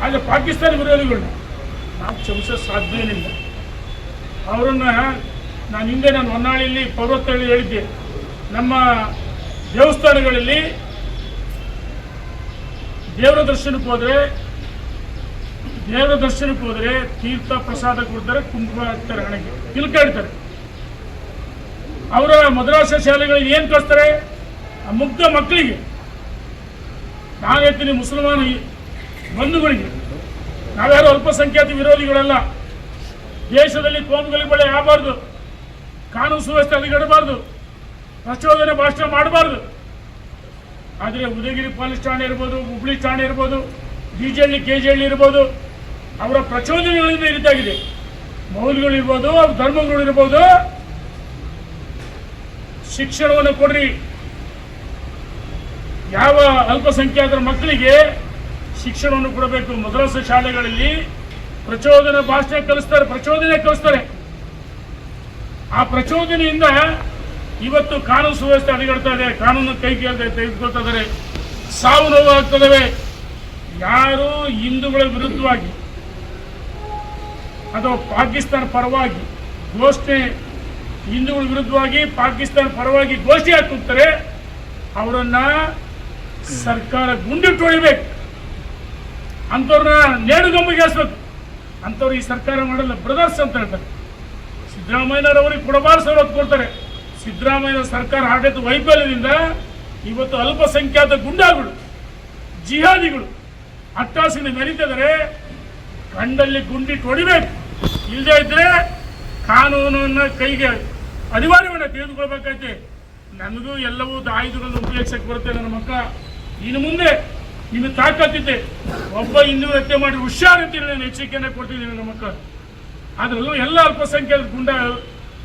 ಆದರೆ ಪಾಕಿಸ್ತಾನ ವಿರೋಧಿಗಳನ್ನ ನಾವು ಕ್ಷಮಿಸೋ ಸಾಧ್ಯವೇನಿಲ್ಲ. ಅವರನ್ನು ನಾನು ಹೊನ್ನಾಳಿಯಲ್ಲಿ ಪರ್ವತದಲ್ಲಿ ಹೇಳಿದ್ದೆ, ನಮ್ಮ ದೇವಸ್ಥಾನಗಳಲ್ಲಿ ದೇವರ ದರ್ಶನಕ್ಕೆ ಹೋದರೆ ತೀರ್ಥ ಪ್ರಸಾದ ಕೊಡ್ತಾರೆ, ಕುಂಕುಮ ಹಾಕ್ತಾರೆ, ಹಣೆಗೆ ತಿಲಕ ಇಡ್ತಾರೆ. ಅವರ ಮದ್ರಾಸ ಶಾಲೆಗಳಿಗೆ ಏನು ಕಳಿಸ್ತಾರೆ? ಆ ಮುಗ್ಧ ಮಕ್ಕಳಿಗೆ. ನಾನು ಹೇಳ್ತೀನಿ, ಮುಸಲ್ಮಾನ ಬಂಧುಗಳಿಗೆ, ನಾವ್ಯಾರು ಅಲ್ಪಸಂಖ್ಯಾತ ವಿರೋಧಿಗಳಲ್ಲ. ದೇಶದಲ್ಲಿ ಕೋಮುಗಲಭೆ ಆಗಬಾರ್ದು, ಕಾನೂನು ಸುವ್ಯವಸ್ಥೆ ಹದಗೆಡಬಾರ್ದು, ಪ್ರಚೋದನೆ ಭಾಷಣ ಮಾಡಬಾರ್ದು. ಆದರೆ ಉದಯಗಿರಿ ಪೊಲೀಸ್ ಠಾಣೆ ಇರ್ಬೋದು, ಹುಬ್ಳಿ ಠಾಣೆ ಇರ್ಬೋದು, ಡಿಜೆಹಳ್ಳಿ ಕೆಜೆಹಳ್ಳಿ ಇರ್ಬೋದು, ಅವರ ಪ್ರಚೋದನೆಗಳಿಂದ ಇದಾಗಿದೆ. ಮೌಲ್ಯಗಳಿರ್ಬೋದು, ಅವ್ರ ಧರ್ಮಗಳಿರ್ಬೋದು. ಶಿಕ್ಷಣವನ್ನು ಕೊಡ್ರಿ. ಯಾವ ಅಲ್ಪಸಂಖ್ಯಾತರ ಮಕ್ಕಳಿಗೆ ಶಿಕ್ಷಣವನ್ನು ಕೊಡಬೇಕು. ಮದ್ರಸಾ ಶಾಲೆಗಳಲ್ಲಿ ಪ್ರಚೋದನೆ ಭಾಷೆ ಕಲಿಸ್ತಾರೆ. ಆ ಪ್ರಚೋದನೆಯಿಂದ ಇವತ್ತು ಕಾನೂನು ಸುವ್ಯವಸ್ಥೆ ಹದಗೆಡ್ತಾ ಇದೆ. ಕಾನೂನು ತೆಗೆದುಕೊಳ್ತಾ ಇದ್ದಾರೆ. ಸಾವು ನೋವು ಆಗ್ತದವೆ. ಯಾರು ಹಿಂದೂಗಳ ವಿರುದ್ಧವಾಗಿ ಅಥವಾ ಪಾಕಿಸ್ತಾನ ಪರವಾಗಿ ಹಿಂದೂಗಳ ವಿರುದ್ಧವಾಗಿ ಪಾಕಿಸ್ತಾನ ಪರವಾಗಿ ಘೋಷಣೆ ಹಾಕುತ್ತಾರೆ, ಅವರನ್ನ ಸರ್ಕಾರ ಗುಂಡಿಟ್ಟು ಹೊಡಿಬೇಕು. ಅಂಥವ್ರನ್ನ ನೇಣುಗಂಬಿಗೆ ಹಾಸ್ಬೇಕು. ಅಂಥವ್ರು ಈ ಸರ್ಕಾರ ಮಾಡಲ್ಲ. ಬ್ರದರ್ಸ್ ಅಂತ ಹೇಳ್ತಾರೆ. ಸಿದ್ದರಾಮಯ್ಯನವರಿಗೆ ಕೊಡಬಾರ್ದು ಸವಲತ್ತು ಕೊಡ್ತಾರೆ. ಸಿದ್ದರಾಮಯ್ಯ ಸರ್ಕಾರ ಆಡಳಿತ ವೈಫಲ್ಯದಿಂದ ಇವತ್ತು ಅಲ್ಪಸಂಖ್ಯಾತ ಗುಂಡಾಗಳು, ಜಿಹಾದಿಗಳು ಅಟ್ಟಾಸಿನ ಮೆರೀತಿದ್ದಾರೆ. ಕಂಡಲ್ಲಿ ಗುಂಡಿಟ್ಟು ಹೊಡಿಬೇಕು. ಇಲ್ಲದೇ ಇದ್ರೆ ಕಾನೂನನ್ನು ಕೈಗೆ ಅನಿವಾರ್ಯವನ್ನು ತೆಗೆದುಕೊಳ್ಬೇಕೈತೆ. ನನಗೂ ಎಲ್ಲವೂ ಆಯುಧಗಳನ್ನು ಉಪಯೋಗಿಸಕ್ಕೆ ಬರುತ್ತೆ. ನನ್ನ ಮಕ್ಕಳ ಇನ್ನು ಮುಂದೆ ನಿಮಗೆ ತಾಕತ್ತಿದ್ದೆ, ಒಬ್ಬ ಹಿಂದೂ ಹತ್ಯೆ ಮಾಡಿ ಹುಷಾರಂತೀನಿ, ನಾನು ಎಚ್ಚರಿಕೆಯನ್ನು ಕೊಡ್ತಿದ್ದೀನಿ ನನ್ನ ಮಕ್ಕಳು. ಆದ್ರಲ್ಲೂ ಎಲ್ಲ ಅಲ್ಪಸಂಖ್ಯಾತ ಗುಂಡ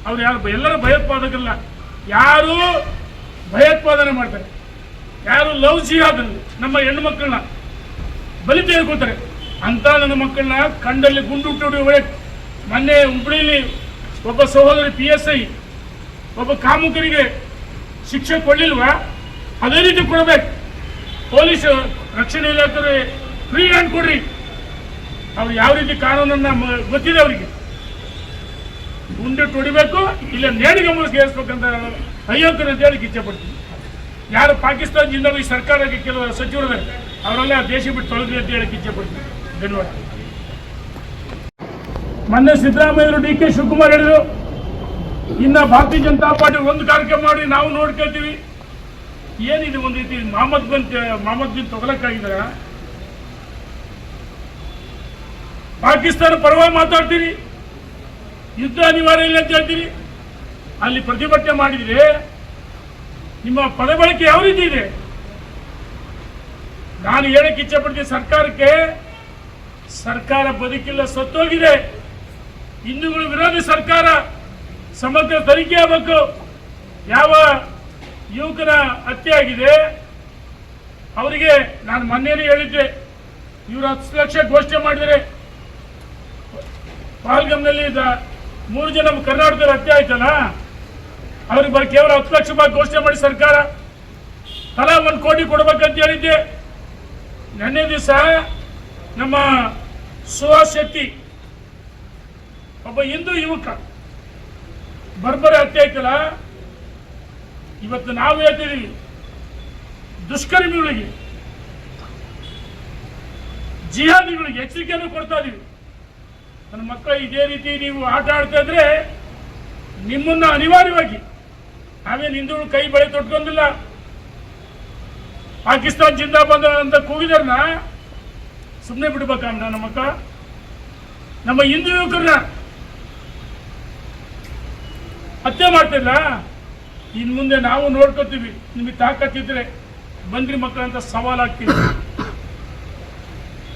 ಅವ್ರು ಎಲ್ಲರೂ ಭಯೋತ್ಪಾದಕರಲ್ಲ. ಯಾರು ಭಯೋತ್ಪಾದನೆ ಮಾಡ್ತಾರೆ, ಯಾರು ಲವ್ ಜಿಹಾದಲ್ಲಿ ನಮ್ಮ ಹೆಣ್ಣು ಮಕ್ಕಳನ್ನ ಬಲಿ ತೆಗೆದುಕೊಳ್ತಾರೆ ಅಂತ ನನ್ನ ಮಕ್ಕಳನ್ನ ಕಂಡಲ್ಲಿ ಗುಂಡು ಹೊಡೆಯಬೇಕು. ಮೊನ್ನೆ ಹುಬ್ಬಳ್ಳಿಯಲ್ಲಿ ಒಬ್ಬ ಸಹೋದರಿ PSI ಒಬ್ಬ ಕಾಮುಕರಿಗೆ ಶಿಕ್ಷೆ ಕೊಡಲಿಲ್ವಾ? ಅದೇ ರೀತಿ ಕೊಡಬೇಕು. ಪೊಲೀಸ್ ರಕ್ಷಣೆ ಇಲಾಖೆ ಫ್ರೀ ಹ್ಯಾಂಡ್ ಕೊಡ್ರಿ. ಅವ್ರು ಯಾವ ರೀತಿ ಕಾನೂನನ್ನ ಗೊತ್ತಿದೆ ಅವರಿಗೆ. ಗುಂಡಿಟ್ಟು ಹೊಡಿಬೇಕು, ಇಲ್ಲ ನೇಣಿಗಂಬ ಸೇರಿಸ್ಬೇಕಂತ ಅಯೋಗ್ಯರು ಅಂತ ಹೇಳಿ ಇಚ್ಛೆ ಪಡ್ತೀನಿ. ಯಾರು ಪಾಕಿಸ್ತಾನದಿಂದ ಈ ಸರ್ಕಾರಕ್ಕೆ ಕೆಲವು ಸಚಿವರಿದ್ದಾರೆ, ಅವರೆಲ್ಲ ದೇಶ ಬಿಟ್ಟು ತೊಲಗಿ ಅಂತ ಹೇಳಕ್ಕೆ ಇಚ್ಛೆ ಪಡ್ತೀನಿ. ಧನ್ಯವಾದ. ಮೊನ್ನೆ ಸಿದ್ದರಾಮಯ್ಯರು DK ಶಿವಕುಮಾರ್ ಹೇಳಿದ್ರು, ಇನ್ನ ಭಾರತೀಯ ಜನತಾ ಪಾರ್ಟಿ ಒಂದು ಕಾರ್ಯಕ್ರಮ ಮಾಡಿ ನಾವು ನೋಡ್ಕೊಳ್ತೀವಿ. ಏನಿದೆ ಒಂದು ರೀತಿ ಮೊಹಮ್ಮದ್ ಬಿನ್ ತೊಗೊಳಕ್ಕಾಗಿದ್ದಾರ? ಪಾಕಿಸ್ತಾನ ಪರವಾಗಿ ಮಾತಾಡ್ತೀರಿ, ಯುದ್ಧ ಅನಿವಾರ್ಯ ಇಲ್ಲ ಅಂತ ಹೇಳ್ತೀರಿ. ಅಲ್ಲಿ ಪ್ರತಿಭಟನೆ ಮಾಡಿದ್ರೆ ನಿಮ್ಮ ಪದ ಬಳಕೆ ಯಾವ ರೀತಿ ಇದೆ? ನಾನು ಹೇಳಕ್ಕೆ ಇಚ್ಛೆ ಪಡ್ತೀನಿ, ಸರ್ಕಾರ ಬದುಕಿಲ್ಲ, ಸತ್ತೋಗಿದೆ. ಹಿಂದೂಗಳ ವಿರೋಧಿ ಸರ್ಕಾರ. ಸಮಗ್ರ ತನಿಖೆ ಆಗಬೇಕು. ಯಾವ ಯುವಕನ ಹತ್ಯೆ ಆಗಿದೆ ಅವರಿಗೆ ನಾನು ಮೊನ್ನೆನೇ ಹೇಳಿದ್ದೆ, ಇವರು 10 ಲಕ್ಷ ಘೋಷಣೆ ಮಾಡಿದರೆ, ಪಾಲ್ಗಮ್ನಲ್ಲಿ 3 ಜನ ಕರ್ನಾಟಕದಲ್ಲಿ ಹತ್ಯೆ ಆಯ್ತಲ್ಲ, ಅವ್ರಿಗೆ ಕೇವಲ 10 ಲಕ್ಷ ರೂಪಾಯಿ ಘೋಷಣೆ ಮಾಡಿ ಸರ್ಕಾರ ತಲಾ 1 ಕೋಟಿ ಕೊಡ್ಬೇಕಂತ ಹೇಳಿದ್ದೆ. ನೆನ್ನೆ ದಿವಸ ನಮ್ಮ ಸುಹಾಸ್ ಶೆಟ್ಟಿ ಒಬ್ಬ ಹಿಂದೂ ಯುವಕ ಬರ್ಬರ ಹತ್ಯೆ ಆಯ್ತಲ್ಲ, ಇವತ್ತು ನಾವು ಹೇಳ್ತಿದ್ದೀವಿ ದುಷ್ಕರ್ಮಿಗಳಿಗೆ, ಜಿಹಾದಿಗಳಿಗೆ ಎಚ್ಚರಿಕೆಯನ್ನು ಕೊಡ್ತಾ ಇದೀವಿ. ನನ್ನ ಮಕ್ಕಳು ಇದೇ ರೀತಿ ನೀವು ಆಟ ಆಡ್ತಾ ಇದ್ರೆ ನಿಮ್ಮನ್ನ ಅನಿವಾರ್ಯವಾಗಿ, ನಾವೇನು ಹಿಂದೂಗಳು ಕೈ ಬಳೆ ತೊಟ್ಕೊಂಡಿಲ್ಲ, ಪಾಕಿಸ್ತಾನ ಜಿಂದಾಬಾದ್ ಅಂತ ಕೂಗಿದಾರನ್ನ ಸುಮ್ಮನೆ ಬಿಡ್ಬೇಕ? ನನ್ನ ಮಕ್ಕಳ, ನಮ್ಮ ಹಿಂದೂ ಯುವಕರನ್ನ ಹತ್ಯೆ ಮಾಡ್ತಿಲ್ಲ. ಇನ್ನು ಮುಂದೆ ನಾವು ನೋಡ್ಕೋತೀವಿ. ನಿಮಗೆ ತಾಕತ್ತಿದ್ರೆ ಬಂದ್ರಿ ಮಕ್ಕಳಂತ ಸವಾಲಾಗ್ತೀವಿ.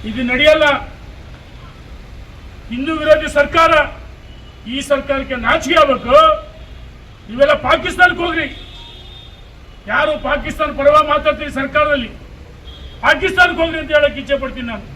ಇದು ನಡೆಯಲ್ಲ. ಹಿಂದೂ ವಿರೋಧಿ ಸರ್ಕಾರ, ಈ ಸರ್ಕಾರಕ್ಕೆ ನಾಚಿಕೆ ಆಗಬೇಕು. ನೀವೆಲ್ಲ ಪಾಕಿಸ್ತಾನಕ್ಕೆ ಹೋಗ್ರಿ. ಯಾರು ಪಾಕಿಸ್ತಾನ ಪರವಾಗಿ ಮಾತಾಡ್ತೀರಿ ಸರ್ಕಾರದಲ್ಲಿ, ಪಾಕಿಸ್ತಾನಕ್ಕೆ ಹೋಗ್ರಿ ಅಂತ ಹೇಳಕ್ಕೆ ಇಚ್ಛೆ ಪಡ್ತೀನಿ ನಾನು.